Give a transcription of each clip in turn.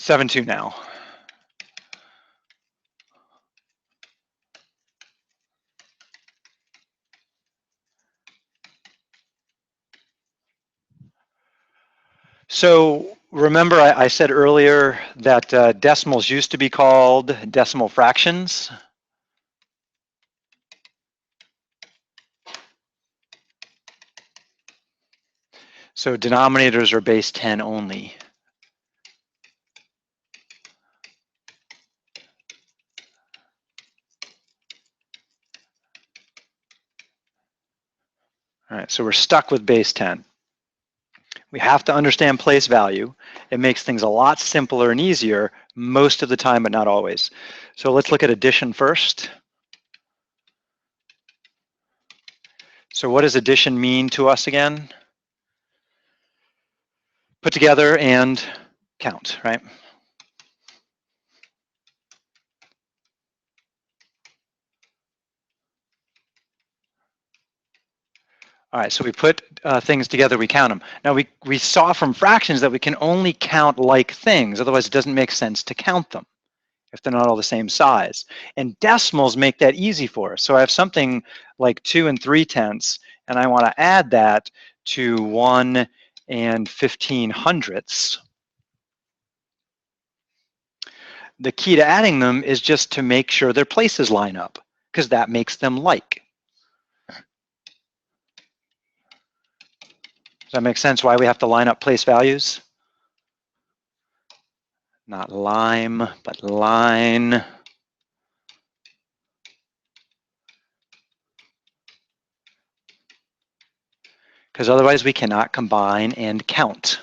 7.2 now. So remember I said earlier that decimals used to be called decimal fractions. So denominators are base 10 only. All right, so we're stuck with base 10. We have to understand place value. It makes things a lot simpler and easier most of the time, but not always. So let's look at addition first. So what does addition mean to us again? Put together and count, right? All right, so we put things together, we count them. Now we saw from fractions that we can only count like things, otherwise it doesn't make sense to count them if they're not all the same size. And decimals make that easy for us. So I have something like 2 3/10, and I want to add that to 1 15/100. The key to adding them is just to make sure their places line up, because that makes them like. Does that make sense why we have to line up place values? Not lime, but line. Because otherwise we cannot combine and count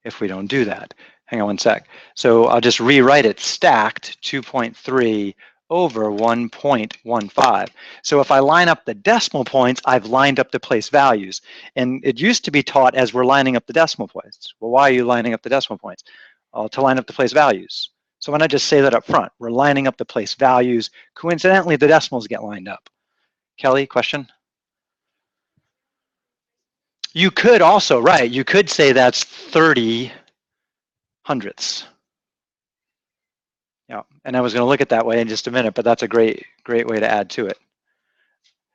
if we don't do that. Hang on one sec. So I'll just rewrite it stacked 2.3 over 1.15. So if I line up the decimal points, I've lined up the place values. And it used to be taught as we're lining up the decimal points. Well, why are you lining up the decimal points? To line up the place values. So why not just say that up front? We're lining up the place values. Coincidentally, the decimals get lined up. Kelly, question? You could also, right, you could say that's 30 hundredths. Yeah, and I was going to look at that way in just a minute, but that's a great way to add to it.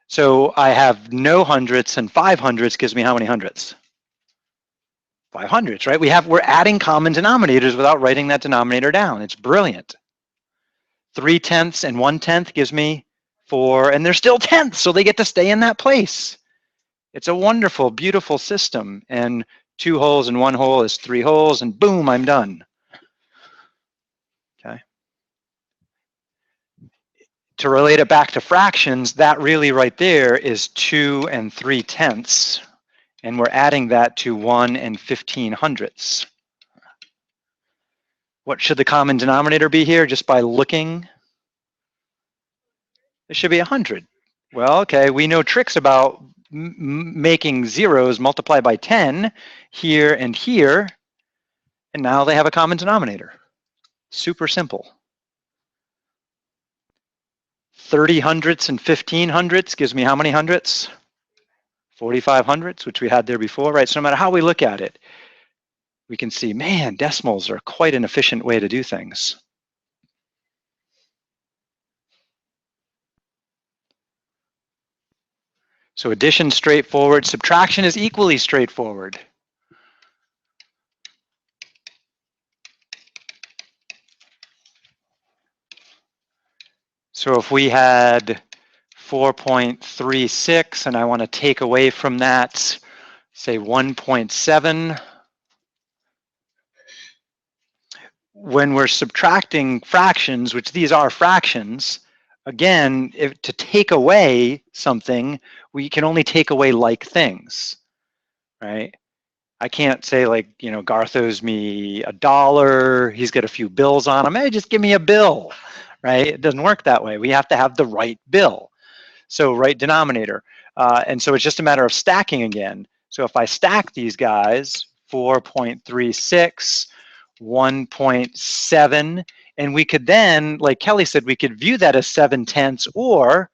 So I have no hundredths, and 5 hundredths gives me how many hundredths? 5 hundredths, right? We're adding common denominators without writing that denominator down. It's brilliant. 3/10 and 1/10 gives me 4, and they're still tenths, so they get to stay in that place. It's a wonderful, beautiful system, and 2 holes and 1 hole is 3 holes, and boom, I'm done. Okay. To relate it back to fractions, that really right there is 2 3/10, and we're adding that to 1 15/100. What should the common denominator be here just by looking? It should be 100. Well, okay, we know tricks about making zeros multiply by 10 here, and now they have a common denominator. Super simple. 30 hundredths and 15 hundredths gives me how many hundredths? 45 hundredths, which we had there before, right? So no matter how we look at it, we can see, man, decimals are quite an efficient way to do things. So addition straightforward, subtraction is equally straightforward. So if we had 4.36 and I want to take away from that, say 1.7, when we're subtracting fractions, which these are fractions, again, to take away something, we can only take away like things, right? I can't say like, you know, Garth owes me $1, he's got a few bills on him, hey, just give me a bill, right? It doesn't work that way. We have to have the right bill. So right denominator. And so it's just a matter of stacking again. So if I stack these guys, 4.36, 1.7, and we could then, like Kelly said, we could view that as 7/10 or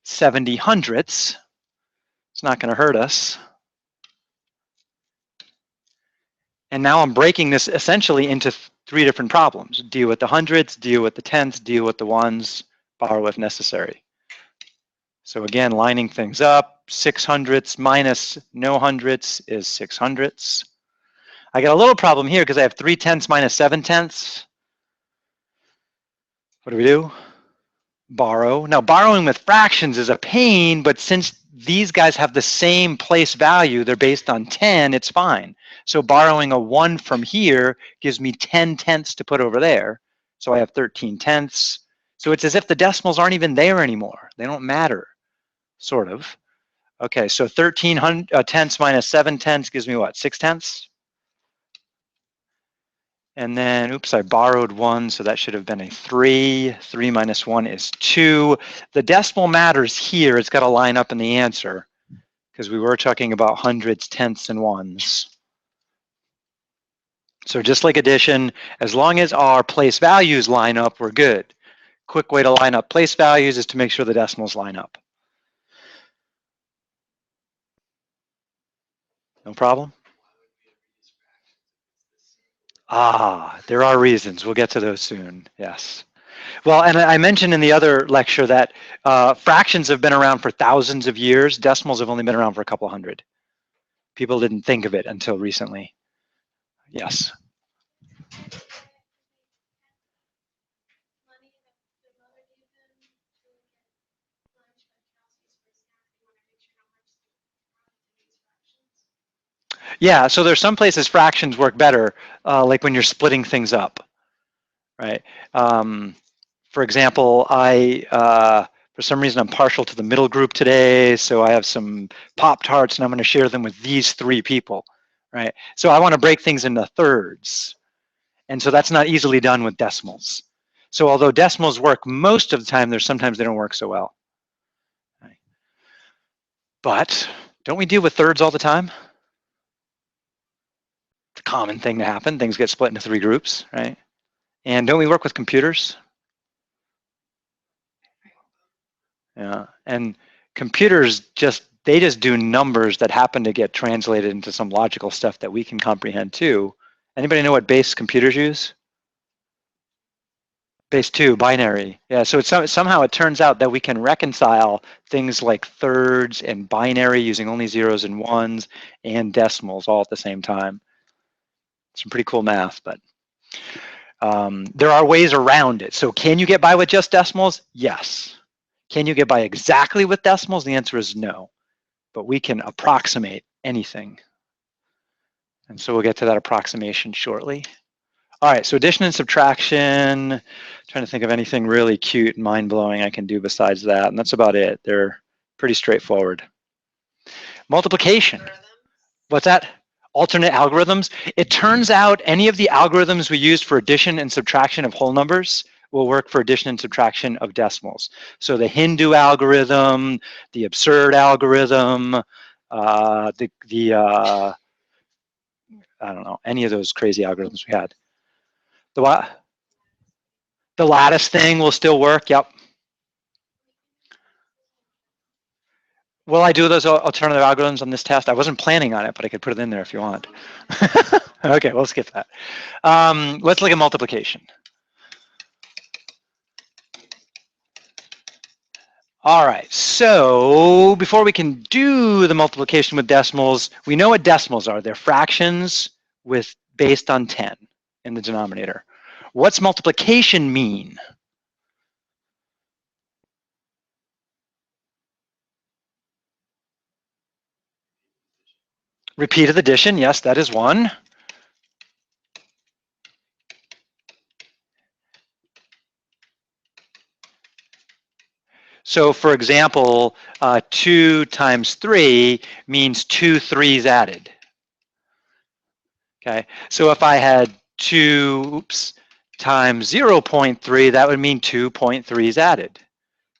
70 hundredths. It's not going to hurt us. And now I'm breaking this essentially into 3 different problems. Deal with the hundreds, deal with the tenths, deal with the ones, borrow if necessary. So again, lining things up, 6 hundredths minus no hundredths is 6 hundredths. I got a little problem here because I have 3 tenths minus 7 tenths. What do we do? Borrow. Now, borrowing with fractions is a pain, but since these guys have the same place value, they're based on 10, it's fine. So borrowing a 1 from here gives me 10 tenths to put over there. So I have 13 tenths. So it's as if the decimals aren't even there anymore. They don't matter, sort of. Okay, so 13 tenths minus 7 tenths gives me what, 6 tenths? And then, oops, I borrowed 1, so that should have been a 3. 3 minus 1 is 2. The decimal matters here. It's got to line up in the answer because we were talking about hundreds, tenths, and ones. So just like addition, as long as our place values line up, we're good. Quick way to line up place values is to make sure the decimals line up. No problem? There are reasons. We'll get to those soon. Yes. Well, and I mentioned in the other lecture that fractions have been around for thousands of years. Decimals have only been around for a couple hundred. People didn't think of it until recently. Yes. Yeah, so there's some places fractions work better, like when you're splitting things up, right? For example, for some reason, I'm partial to the middle group today, so I have some Pop-Tarts, and I'm going to share them with these 3 people, right? So I want to break things into thirds, and so that's not easily done with decimals. So although decimals work most of the time, there's sometimes they don't work so well. Right? But don't we deal with thirds all the time? It's a common thing to happen. Things get split into 3 groups, right? And don't we work with computers? Yeah, and computers just do numbers that happen to get translated into some logical stuff that we can comprehend too. Anybody know what base computers use? Base 2, binary. Yeah, so somehow it turns out that we can reconcile things like thirds and binary using only zeros and ones and decimals all at the same time. Some pretty cool math, but there are ways around it. So can you get by with just decimals? Yes. Can you get by exactly with decimals? The answer is no, but we can approximate anything. And so we'll get to that approximation shortly. All right, so addition and subtraction, trying to think of anything really cute and mind-blowing I can do besides that, and that's about it. They're pretty straightforward. Multiplication. What's that? Alternate algorithms. It turns out any of the algorithms we use for addition and subtraction of whole numbers will work for addition and subtraction of decimals. So the Hindu algorithm, the absurd algorithm, I don't know, any of those crazy algorithms we had. The what? The lattice thing will still work, yep. Will I do those alternative algorithms on this test? I wasn't planning on it, but I could put it in there if you want. Okay, we'll skip that. Let's look at multiplication. All right, so before we can do the multiplication with decimals, we know what decimals are. They're fractions based on 10 in the denominator. What's multiplication mean? Repeated addition, yes, that is one. So for example, 2 times 3 means 2 3s added. Okay, so if I had 2 times 0.3, that would mean 2.3s added.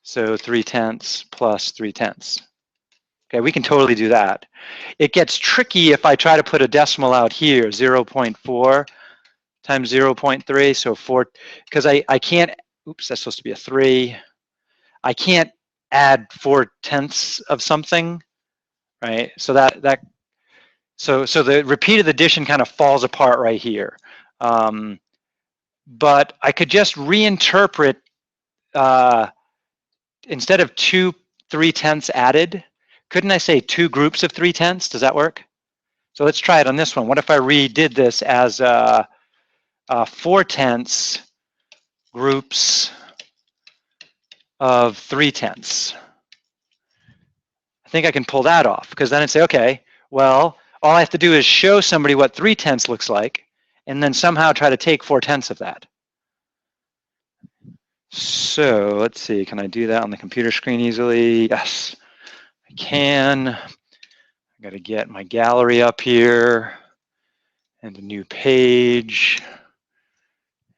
So 3 tenths plus 3 tenths. Okay, we can totally do that. It gets tricky if I try to put a decimal out here, 0.4 times 0.3, so 4, because I can't, oops, that's supposed to be a 3. I can't add 4 tenths of something, right? So so the repeated addition kind of falls apart right here. but I could just reinterpret, instead of 2 3/10 added, couldn't I say 2 groups of 3/10? Does that work? So let's try it on this one. What if I redid this as 4/10 groups of 3/10? I think I can pull that off, because then I'd say, okay, well, all I have to do is show somebody what 3/10 looks like, and then somehow try to take 4/10 of that. So let's see, can I do that on the computer screen easily? Yes, I can. I got to get my gallery up here and a new page.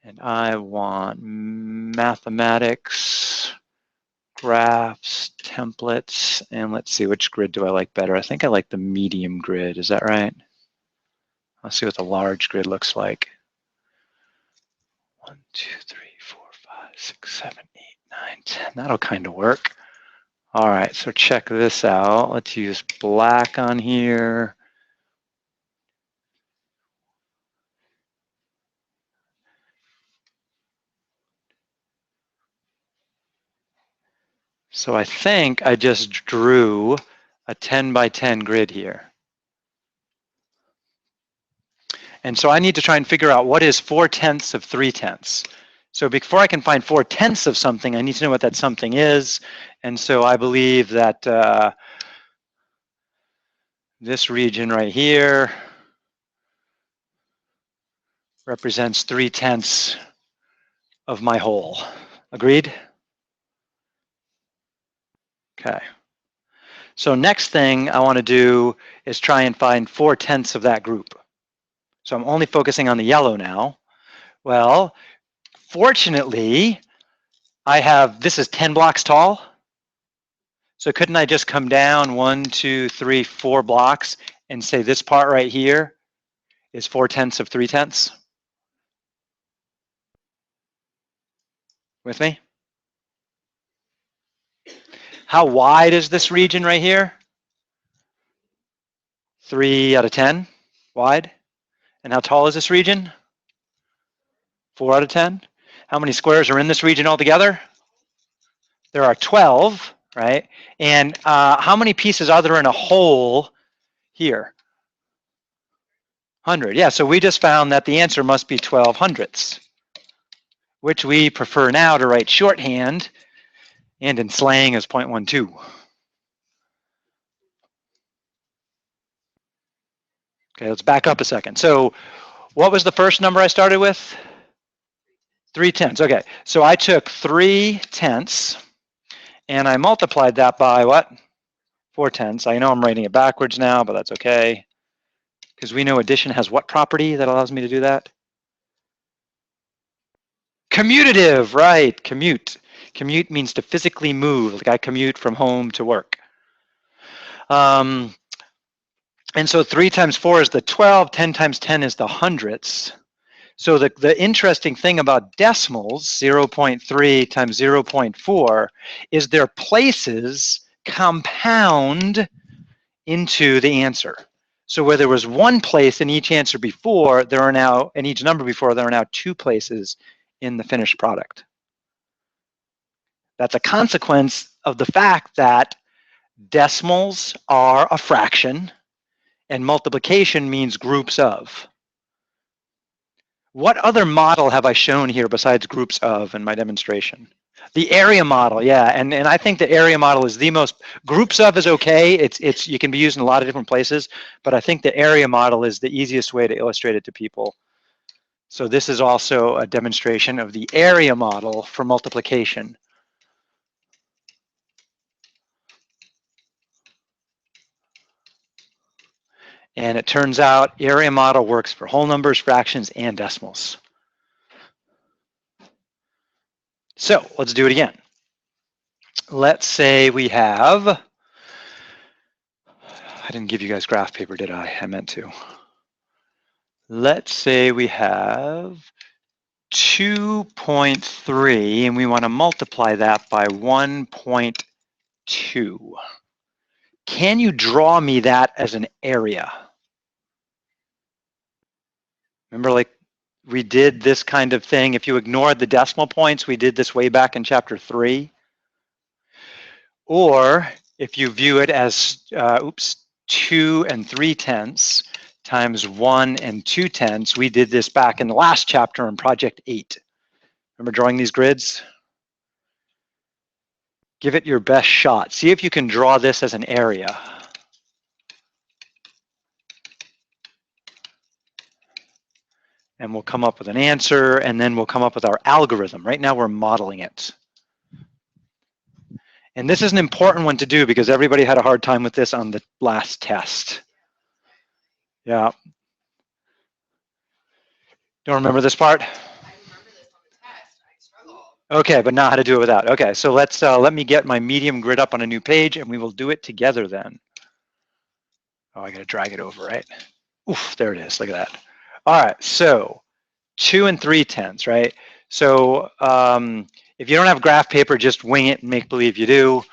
And I want mathematics, graphs, templates, and let's see, which grid do I like better? I think I like the medium grid, is that right? Let's see what the large grid looks like. 1, 2, 3, 4, 5, 6, 7, 8, 9, 10. That'll kind of work. All right, so check this out. Let's use black on here. So I think I just drew a 10 by 10 grid here. And so I need to try and figure out what is 4/10 of 3/10. So before I can find 4/10 of something, I need to know what that something is. And so I believe that this region right here represents 3/10 of my whole. Agreed? Okay. So next thing I want to do is try and find 4/10 of that group. So I'm only focusing on the yellow now. Well, fortunately, I have, this is 10 blocks tall. So couldn't I just come down 1, 2, 3, 4 blocks and say this part right here is 4/10 of 3/10? With me? How wide is this region right here? 3 out of 10 wide. And how tall is this region? 4 out of 10. How many squares are in this region altogether? There are 12, right? And how many pieces are there in a whole here? 100. Yeah, so we just found that the answer must be 12 hundredths, which we prefer now to write shorthand and in slang as 0.12. Okay, let's back up a second. So what was the first number I started with? 3/10. Okay, so I took 3/10 and I multiplied that by what? 4/10. I know I'm writing it backwards now, but that's okay, because we know addition has what property that allows me to do that? Commutative, right, commute. Commute means to physically move, like I commute from home to work. And so 3 times 4 is the 12, 10 times 10 is the hundredths. So the interesting thing about decimals, 0.3 times 0.4, is their places compound into the answer. So where there was 1 place in each answer before, there are now, in each number before, there are now 2 places in the finished product. That's a consequence of the fact that decimals are a fraction and multiplication means groups of. What other model have I shown here besides groups of in my demonstration? The area model, yeah, and I think the area model is the most, groups of is okay, it's you can be used in a lot of different places, but I think the area model is the easiest way to illustrate it to people. So this is also a demonstration of the area model for multiplication. And it turns out area model works for whole numbers, fractions, and decimals. So let's do it again. Let's say we have, I didn't give you guys graph paper, did I? I meant to. Let's say we have 2.3 and we want to multiply that by 1.2. Can you draw me that as an area? Remember, like, we did this kind of thing. If you ignored the decimal points, we did this way back in chapter 3. Or if you view it as, 2 3/10 times 1 2/10, we did this back in the last chapter in project 8. Remember drawing these grids? Give it your best shot. See if you can draw this as an area. And we'll come up with an answer, and then we'll come up with our algorithm. Right now we're modeling it. And this is an important one to do because everybody had a hard time with this on the last test. Yeah. Don't remember this part? I remember this on the test. I struggled. Okay, but now how to do it without. Okay, so let's let me get my medium grid up on a new page, and we will do it together then. Oh, I gotta drag it over, right? Oof, there it is. Look at that. All right, so 2 3/10, right? So if you don't have graph paper, just wing it and make believe you do.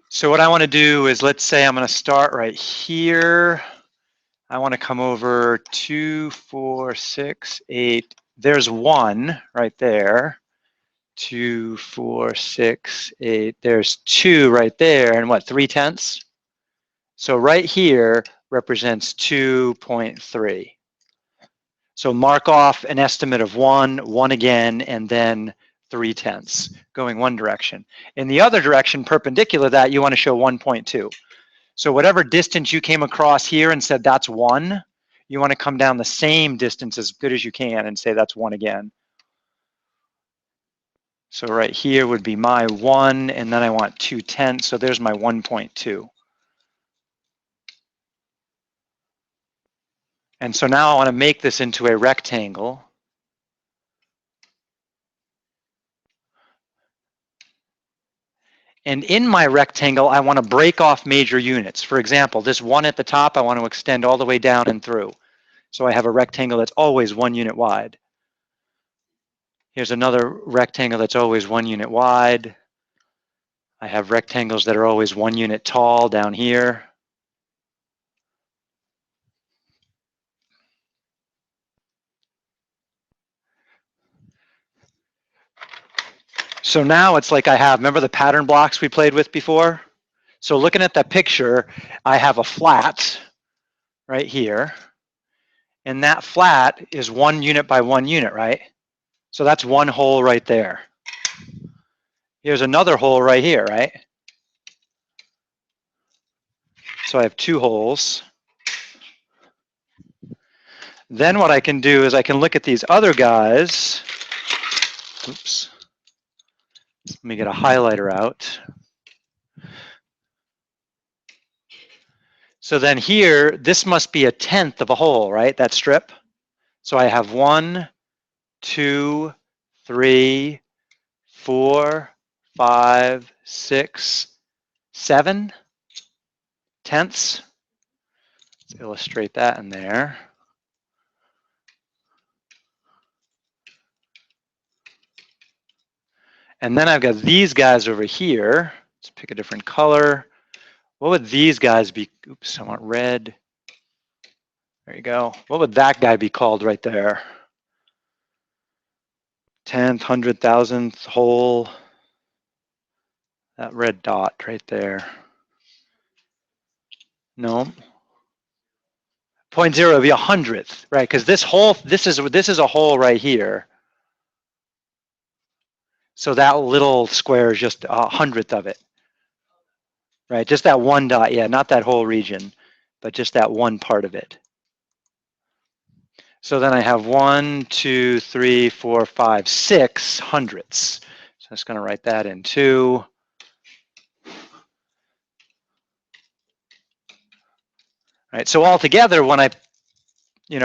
So what I want to do is, let's say I'm going to start right here. I want to come over 2, 4, 6, 8. There's 1 right there. 2, 4, 6, 8. There's 2 right there, and what, 3/10? So right here represents 2.3. So mark off an estimate of 1, 1 again, and then 3/10, going one direction. In the other direction, perpendicular to that, you want to show 1.2. So whatever distance you came across here and said that's 1, you want to come down the same distance as good as you can and say that's 1 again. So right here would be my 1, and then I want 2/10, so there's my 1.2. And so now I want to make this into a rectangle. And in my rectangle, I want to break off major units. For example, this 1 at the top, I want to extend all the way down and through. So I have a rectangle that's always 1 unit wide. Here's another rectangle that's always 1 unit wide. I have rectangles that are always 1 unit tall down here. So now it's like I have, remember the pattern blocks we played with before? So looking at that picture, I have a flat right here. And that flat is 1 unit by 1 unit, right? So that's 1 hole right there. Here's another hole right here, right? So I have 2 holes. Then what I can do is I can look at these other guys. Oops. Let me get a highlighter out. So then here, this must be 1/10 of a hole, right? That strip. So I have 1, 2, 3, 4, 5, 6, 7 tenths. Let's illustrate that in there. And then I've got these guys over here. Let's pick a different color. What would these guys be? Oops, I want red. There you go. What would that guy be called right there? 10th, 100,000th hole. That red dot right there. No. 0.0 would be 100th, right? Because this is a hole right here. So that little square is just 100th of it, right? Just that one dot, yeah, not that whole region, but just that one part of it. So then I have 1, 2, 3, 4, 5, 6 hundredths. So I'm just going to write that in 2. Right. So altogether, when I,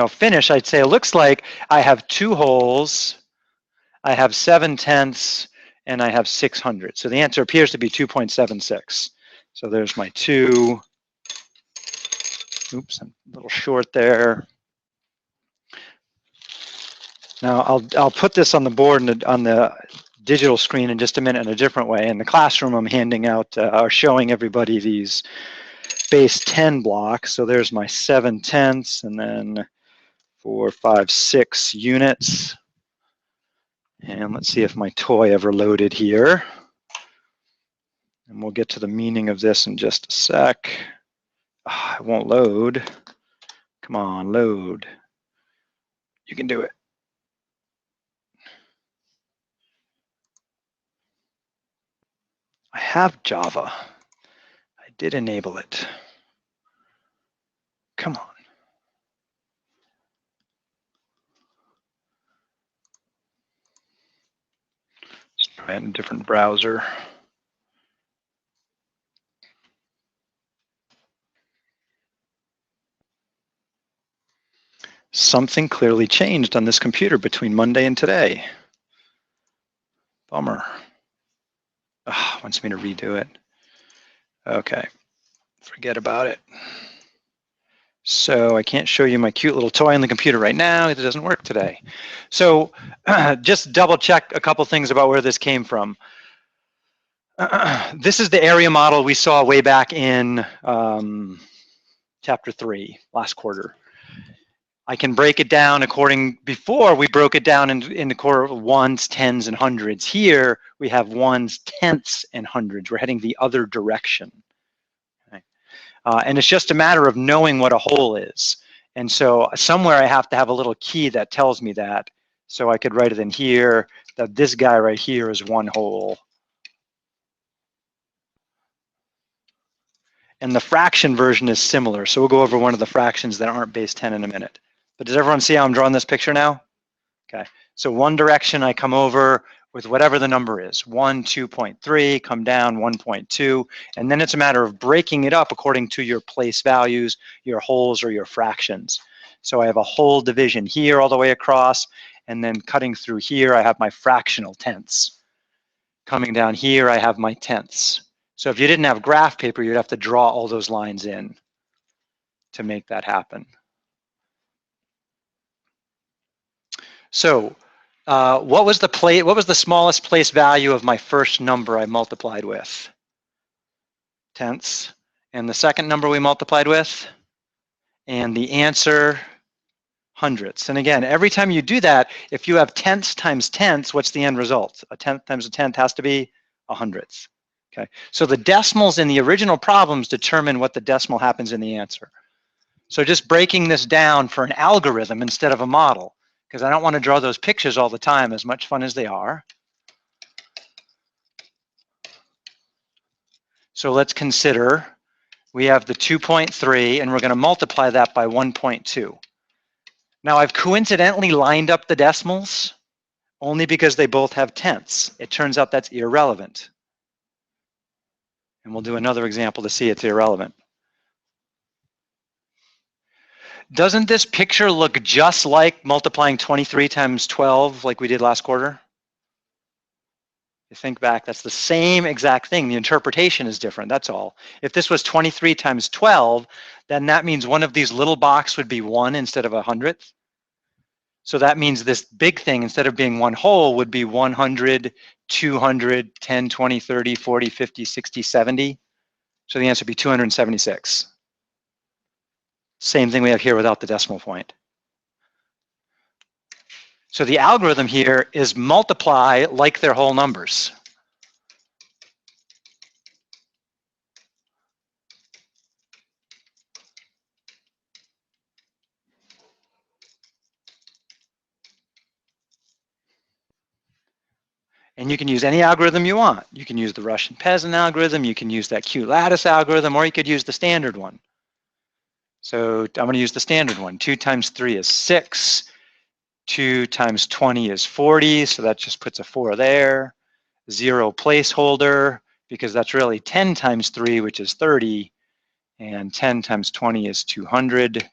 finish, I'd say it looks like I have 2 holes, I have 7/10, and I have 600. So the answer appears to be 2.76. So there's my 2. Oops, I'm a little short there. Now I'll put this on the board on the digital screen in just a minute in a different way. In the classroom, I'm handing out or showing everybody these base 10 blocks. So there's my 7/10, and then 4, 5, 6 units. And let's see if my toy ever loaded here. And we'll get to the meaning of this in just a sec. Oh, it won't load. Come on, load. You can do it. I have Java. I did enable it. Come on. Let's try it in a different browser. Something clearly changed on this computer between Monday and today. Bummer. Wants me to redo it. Okay, forget about it. So I can't show you my cute little toy on the computer right now. It doesn't work today. So just double check a couple things about where this came from. This is the area model we saw way back in chapter 3, last quarter. I can break it down before we broke it down in the core of ones, tens, and hundreds. Here we have ones, tenths, and hundreds. We're heading the other direction. Okay. And it's just a matter of knowing what a whole is. And so somewhere I have to have a little key that tells me that. So I could write it in here, that this guy right here is one whole. And the fraction version is similar. So we'll go over one of the fractions that aren't base 10 in a minute. But does everyone see how I'm drawing this picture now? Okay, so one direction I come over with whatever the number is, 1, 2.3, come down 1.2, and then it's a matter of breaking it up according to your place values, your wholes, or your fractions. So I have a whole division here all the way across, and then cutting through here, I have my fractional tenths. Coming down here, I have my tenths. So if you didn't have graph paper, you'd have to draw all those lines in to make that happen. So what was the smallest place value of my first number I multiplied with? Tenths. And the second number we multiplied with? And the answer, hundredths. And again, every time you do that, if you have tenths times tenths, what's the end result? A tenth times a tenth has to be a hundredth. Okay. So the decimals in the original problems determine what the decimal happens in the answer. So just breaking this down for an algorithm instead of a model, because I don't want to draw those pictures all the time, as much fun as they are. So let's consider we have the 2.3, and we're going to multiply that by 1.2. Now I've coincidentally lined up the decimals only because they both have tenths. It turns out that's irrelevant. And we'll do another example to see it's irrelevant. Doesn't this picture look just like multiplying 23 times 12 like we did last quarter? You think back, that's the same exact thing. The interpretation is different, that's all. If this was 23 times 12, then that means one of these little boxes would be 1 instead of 100th. So that means this big thing, instead of being one whole, would be 100, 200, 10, 20, 30, 40, 50, 60, 70. So the answer would be 276. Same thing we have here without the decimal point. So the algorithm here is multiply like they're whole numbers. And you can use any algorithm you want. You can use the Russian peasant algorithm, you can use that Q lattice algorithm, or you could use the standard one. So I'm going to use the standard one. 2 times 3 is 6. 2 times 20 is 40, so that just puts a 4 there. 0 placeholder, because that's really 10 times 3, which is 30. And 10 times 20 is 200.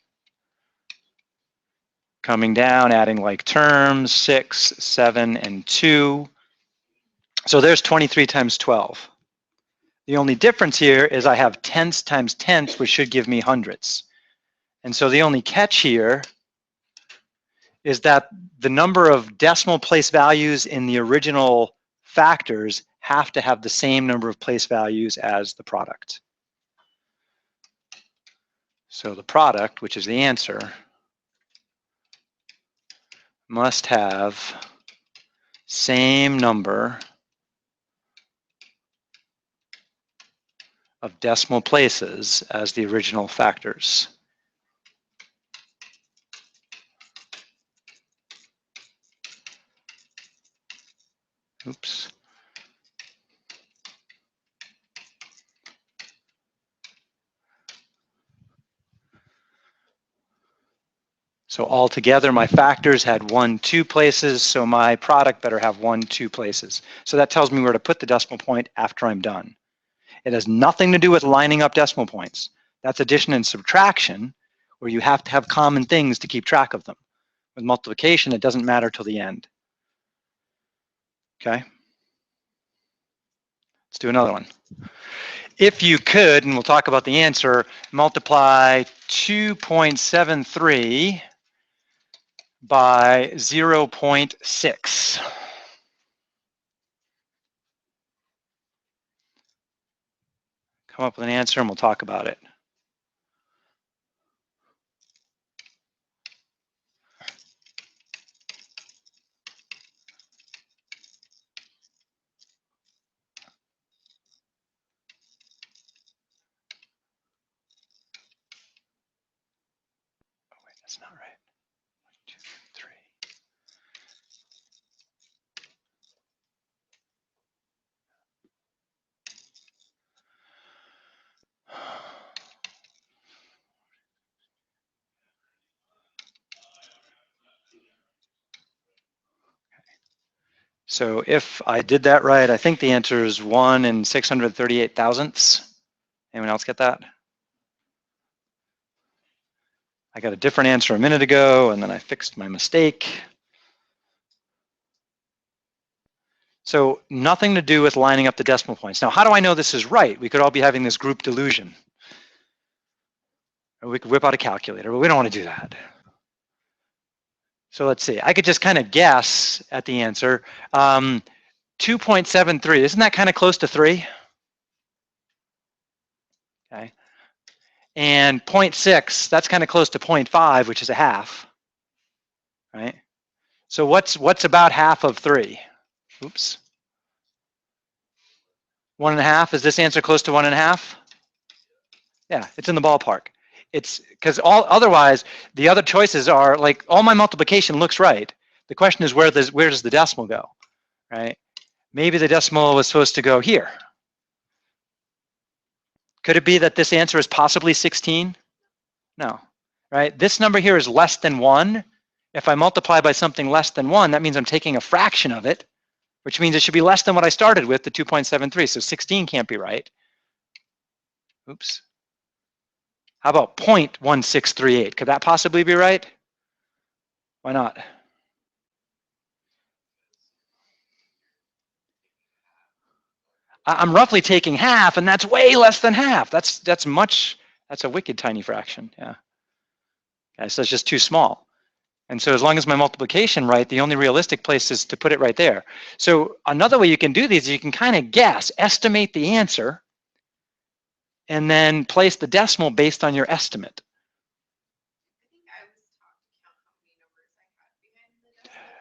Coming down, adding like terms, 6, 7, and 2. So there's 23 times 12. The only difference here is I have tenths times tenths, which should give me hundredths. And so the only catch here is that the number of decimal place values in the original factors have to have the same number of place values as the product. So the product, which is the answer, must have same number of decimal places as the original factors. Oops. So altogether, my factors had 1, 2 places, so my product better have 1, 2 places. So that tells me where to put the decimal point after I'm done. It has nothing to do with lining up decimal points. That's addition and subtraction, where you have to have common things to keep track of them. With multiplication, it doesn't matter till the end. Okay? Let's do another one. If you could, and we'll talk about the answer, multiply 2.73 by 0.6. Come up with an answer and we'll talk about it. Oh, wait, that's not right. 1, 2, 3. So if I did that right, I think the answer is 1 in 638 thousandths. Anyone else get that? I got a different answer a minute ago, and then I fixed my mistake. So nothing to do with lining up the decimal points. Now, how do I know this is right? We could all be having this group delusion. Or we could whip out a calculator, but we don't want to do that. So let's see. I could just kind of guess at the answer. 2.73, isn't that kind of close to 3? Okay. And 0.6, that's kind of close to 0.5, which is a half, right? So what's about half of 3? Oops. 1.5, is this answer close to 1.5? Yeah, it's in the ballpark. It's because otherwise the other choices are like all my multiplication looks right. The question is where does the decimal go, right? Maybe the decimal was supposed to go here. Could it be that this answer is possibly 16? No, right? This number here is less than 1. If I multiply by something less than 1, that means I'm taking a fraction of it, which means it should be less than what I started with, the 2.73. So 16 can't be right. Oops. How about 0.1638? Could that possibly be right? Why not? I'm roughly taking half, and that's way less than half. That's a wicked tiny fraction. Yeah. Okay, so it's just too small. And so as long as my multiplication right, the only realistic place is to put it right there. So another way you can do these is you can kind of guess, estimate the answer, and then place the decimal based on your estimate.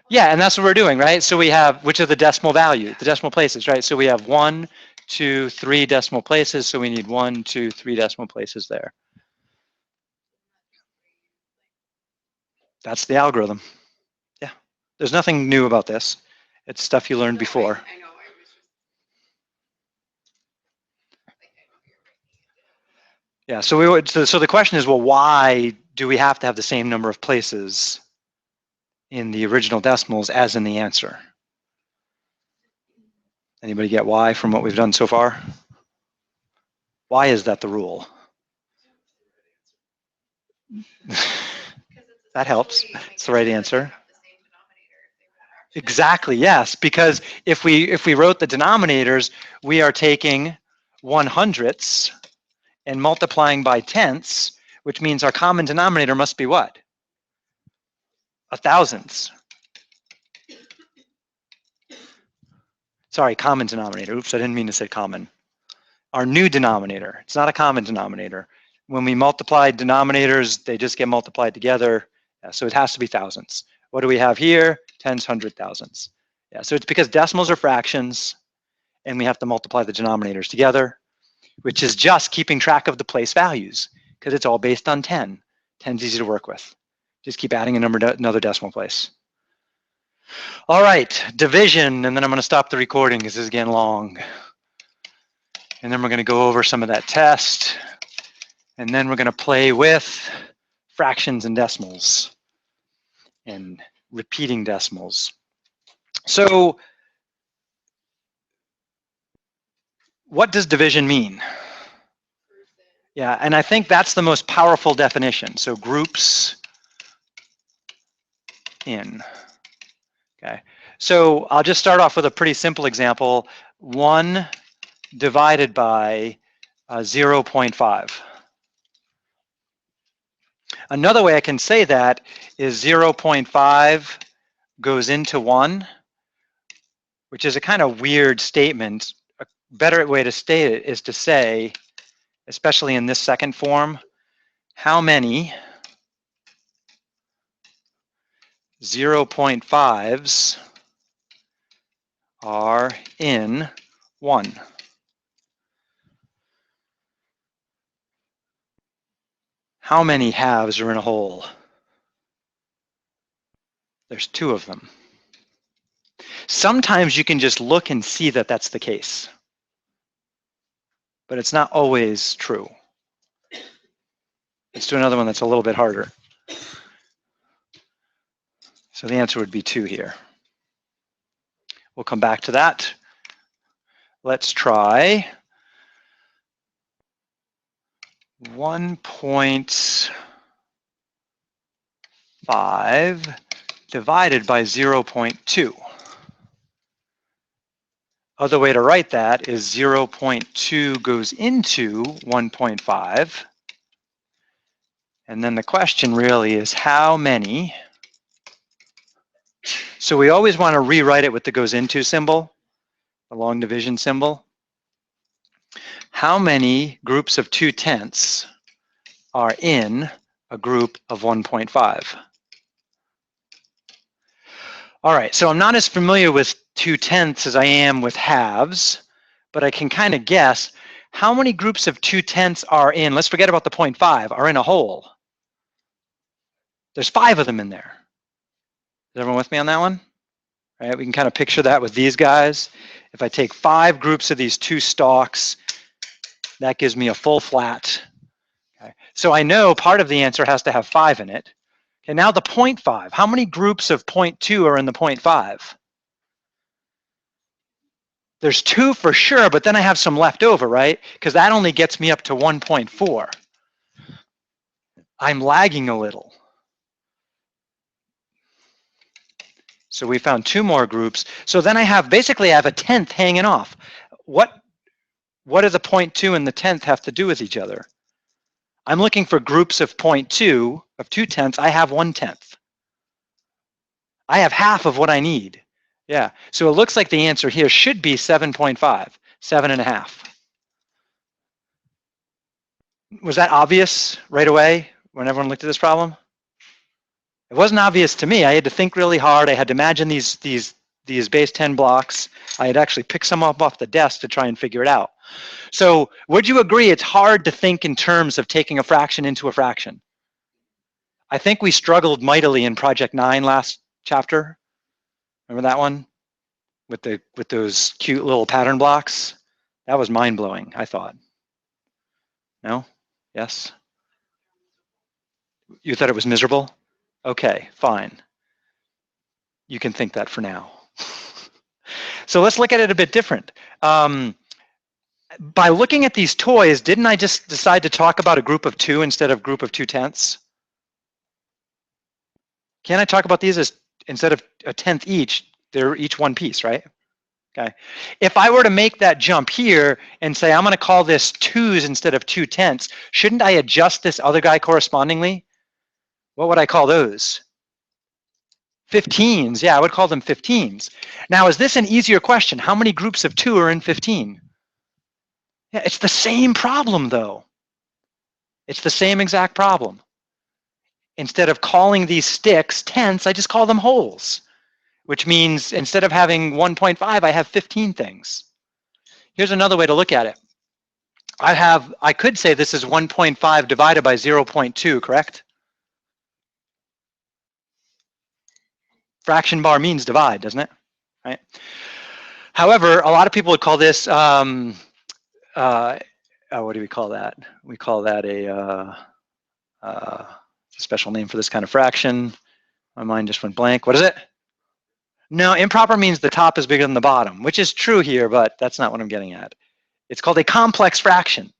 Yeah, and that's what we're doing, right? So we have, which are the decimal value, the decimal places, right? So we have 1, 2, 3 decimal places. So we need 1, 2, 3 decimal places there. That's the algorithm. Yeah, there's nothing new about this. It's stuff you learned before. I know. Yeah, so the question is, well, why do we have to have the same number of places in the original decimals as in the answer? Anybody get why from what we've done so far? Why is that the rule? That helps. It's the right answer. Exactly, yes, because if we wrote the denominators, we are taking 100ths and multiplying by tenths, which means our common denominator must be what? 1,000ths. Sorry, common denominator. Oops, I didn't mean to say common. Our new denominator. It's not a common denominator. When we multiply denominators, they just get multiplied together. Yeah, so it has to be thousandths. What do we have here? Tens, hundred thousands. Yeah, so it's because decimals are fractions and we have to multiply the denominators together, which is just keeping track of the place values because it's all based on 10. 10's easy to work with. Just keep adding a number to another decimal place. All right, division, and then I'm going to stop the recording because this is getting long. And then we're going to go over some of that test, and then we're going to play with fractions and decimals and repeating decimals. So what does division mean? Yeah, and I think that's the most powerful definition. So groups in. Okay, so I'll just start off with a pretty simple example. 1 divided by 0.5. Another way I can say that is 0.5 goes into 1, which is a kind of weird statement. A better way to state it is to say, especially in this second form, how many 0.5s are in 1. How many halves are in a whole? There's 2 of them. Sometimes you can just look and see that that's the case, but it's not always true. Let's do another one that's a little bit harder. So the answer would be 2 here. We'll come back to that. Let's try 1.5 divided by 0.2. Other way to write that is 0.2 goes into 1.5. And then the question really is how many. So we always want to rewrite it with the goes into symbol, the long division symbol. How many groups of 2/10 are in a group of 1.5? All right, so I'm not as familiar with 2/10 as I am with halves, but I can kind of guess how many groups of 2/10 are in, let's forget about the 0.5, are in a whole. There's 5 of them in there. Is everyone with me on that one? All right, we can kind of picture that with these guys. If I take 5 groups of these 2 stalks, that gives me a full flat. Okay. So I know part of the answer has to have 5 in it. Okay, now the 0.5. How many groups of 0.2 are in the 0.5? There's 2 for sure, but then I have some left over, right? Because that only gets me up to 1.4. I'm lagging a little. So we found 2 more groups. So then I have, basically I have a 10th hanging off. What do the 0.2 and the 10th have to do with each other? I'm looking for groups of 0.2, of 2/10. I have 1/10. I have half of what I need. Yeah, so it looks like the answer here should be 7.5, 7.5. Was that obvious right away when everyone looked at this problem? It wasn't obvious to me. I had to think really hard. I had to imagine these base 10 blocks. I had actually picked some up off the desk to try and figure it out. So would you agree it's hard to think in terms of taking a fraction into a fraction? I think we struggled mightily in Project 9 last chapter. Remember that one? With those cute little pattern blocks? That was mind-blowing, I thought. No? Yes? You thought it was miserable? Okay, fine. You can think that for now. So let's look at it a bit different. By looking at these toys, didn't I just decide to talk about a group of 2 instead of group of 2/10? Can't I talk about these as, instead of a 10th each, they're each 1 piece, right? Okay. If I were to make that jump here and say, I'm going to call this 2s instead of 2/10, shouldn't I adjust this other guy correspondingly? What would I call those? 15s. Yeah, I would call them 15s. Now, is this an easier question? How many groups of 2 are in 15? Yeah, it's the same problem, though. It's the same exact problem. instead of calling these sticks tenths, I just call them wholes, which means instead of having 1.5, I have 15 things. Here's another way to look at it. I could say this is 1.5 divided by 0.2, correct? Fraction bar means divide, doesn't it? Right. However, a lot of people would call this, what do we call that? We call that a special name for this kind of fraction. My mind just went blank. What is it? No, improper means the top is bigger than the bottom, which is true here, but that's not what I'm getting at. It's called a complex fraction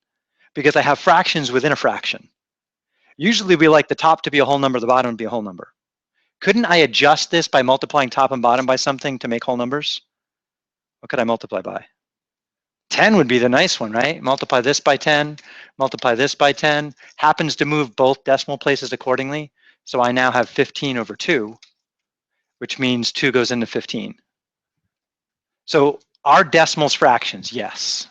because I have fractions within a fraction. Usually we like the top to be a whole number, the bottom to be a whole number. Couldn't I adjust this by multiplying top and bottom by something to make whole numbers? What could I multiply by? 10 would be the nice one, right? Multiply this by 10, multiply this by 10. Happens to move both decimal places accordingly. So I now have 15 over 2, which means 2 goes into 15. So are decimals fractions? Yes.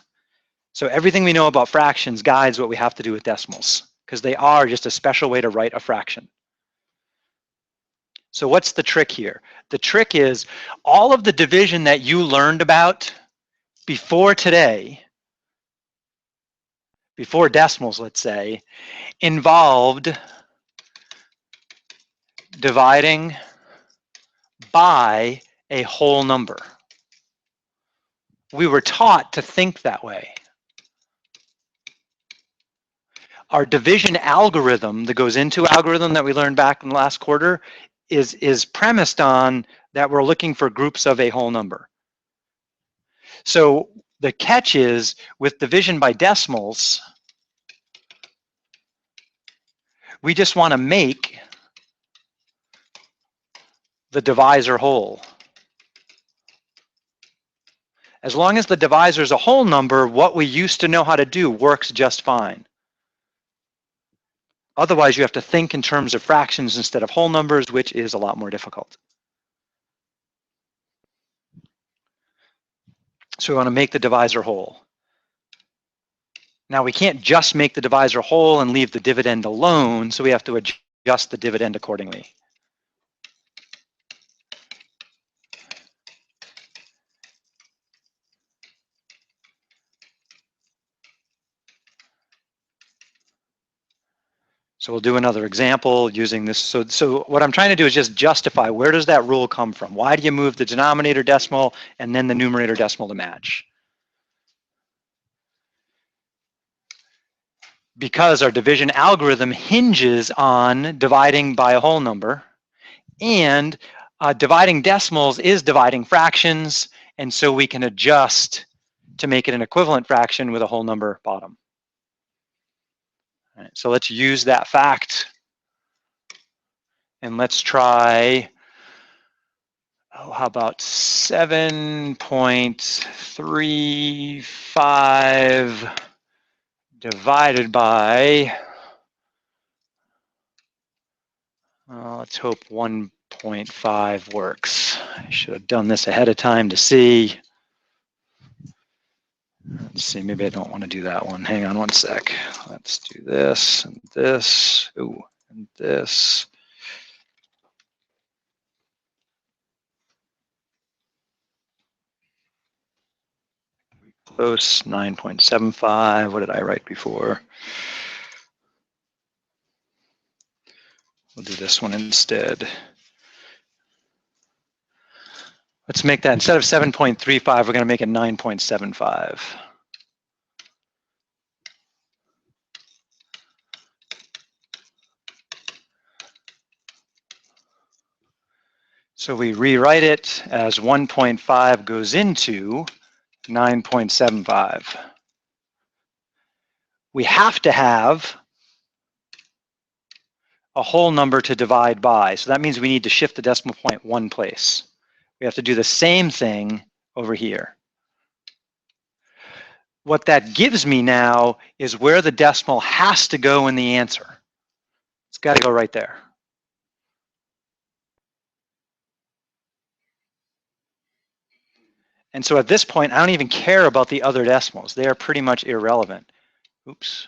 So everything we know about fractions guides what we have to do with decimals, because they are just a special way to write a fraction. So what's the trick here? The trick is all of the division that you learned about before today, before decimals, let's say, involved dividing by a whole number. We were taught to think that way. Our division algorithm that goes into algorithm that we learned back in the last quarter is premised on that we're looking for groups of a whole number. So the catch is with division by decimals, we just want to make the divisor whole. As long as the divisor is a whole number, what we used to know how to do works just fine. Otherwise, you have to think in terms of fractions instead of whole numbers, which is a lot more difficult. So we want to make the divisor whole. Now, we can't just make the divisor whole and leave the dividend alone, so we have to adjust the dividend accordingly. So we'll do another example using this. So what I'm trying to do is just justify, where does that rule come from? Why do you move the denominator decimal and then the numerator decimal to match? Because our division algorithm hinges on dividing by a whole number, and dividing decimals is dividing fractions, and so we can adjust to make it an equivalent fraction with a whole number bottom. All right, so let's use that fact, and let's try, how about 7.35 divided by, let's hope 1.5 works. I should have done this ahead of time to see. Let's see, maybe I don't want to do that one. Hang on one sec. Let's do this and this. Ooh, and this. Close, 9.75. What did I write before? We'll do this one instead. Let's make that, instead of 7.35, we're going to make it 9.75. So we rewrite it as 1.5 goes into 9.75. We have to have a whole number to divide by. So that means we need to shift the decimal point one place. We have to do the same thing over here. What that gives me now is where the decimal has to go in the answer. It's got to go right there. And so at this point, I don't even care about the other decimals. They are pretty much irrelevant. Oops.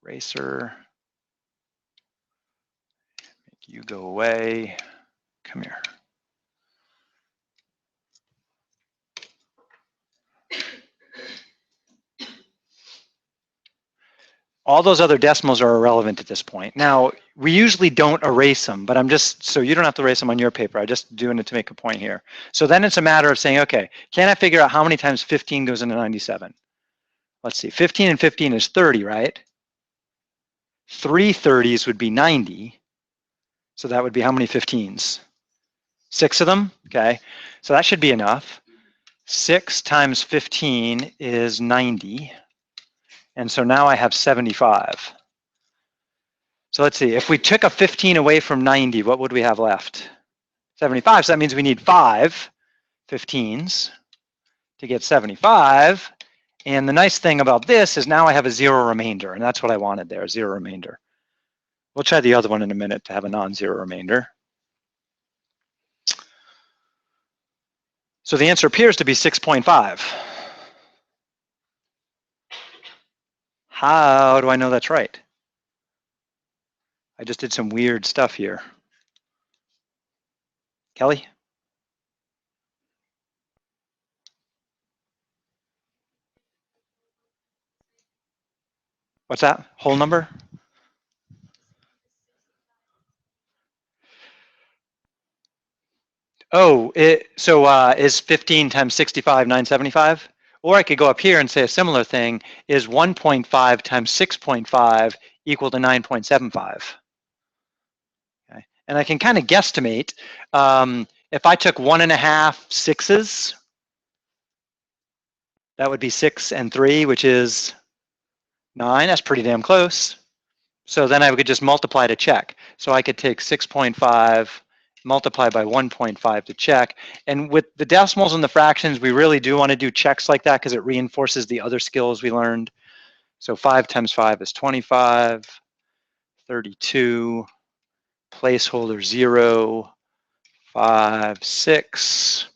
Eraser. You go away. Come here. All those other decimals are irrelevant at this point. Now, we usually don't erase them, but I'm just, so you don't have to erase them on your paper. I'm just doing it to make a point here. So then it's a matter of saying, okay, can I figure out how many times 15 goes into 97? Let's see, 15 and 15 is 30, right? 3 30s would be 90. So that would be how many 15s? 6 of them, okay. So that should be enough. 6 times 15 is 90. And so now I have 75. So let's see, if we took a 15 away from 90, what would we have left? 75, so that means we need 5 15s to get 75. And the nice thing about this is now I have a 0 remainder, and that's what I wanted there, a 0 remainder. We'll try the other one in a minute to have a non-zero remainder. So the answer appears to be 6.5. How do I know that's right? I just did some weird stuff here. Kelly? What's that? Whole number? Oh, is 15 times 65 975? Or I could go up here and say a similar thing, is 1.5 times 6.5 equal to 9.75? Okay. And I can kind of guesstimate, if I took 1.5 6s, that would be 6 and 3, which is 9. That's pretty damn close. So then I could just multiply to check. So I could take 6.5, multiply by 1.5 to check. And with the decimals and the fractions, we really do want to do checks like that because it reinforces the other skills we learned. So 5 times 5 is 25, 32, placeholder 0, 5, 6,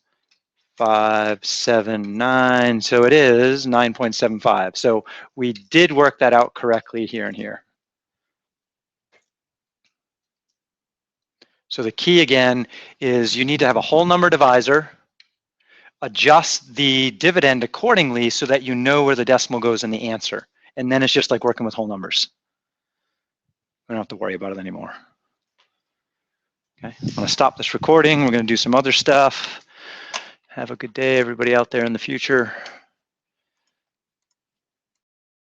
5, 7, 9. So it is 9.75. So we did work that out correctly here and here. So the key again is you need to have a whole number divisor, adjust the dividend accordingly so that you know where the decimal goes in the answer. And then it's just like working with whole numbers. We don't have to worry about it anymore. Okay, I'm gonna stop this recording. We're gonna do some other stuff. Have a good day, everybody out there in the future.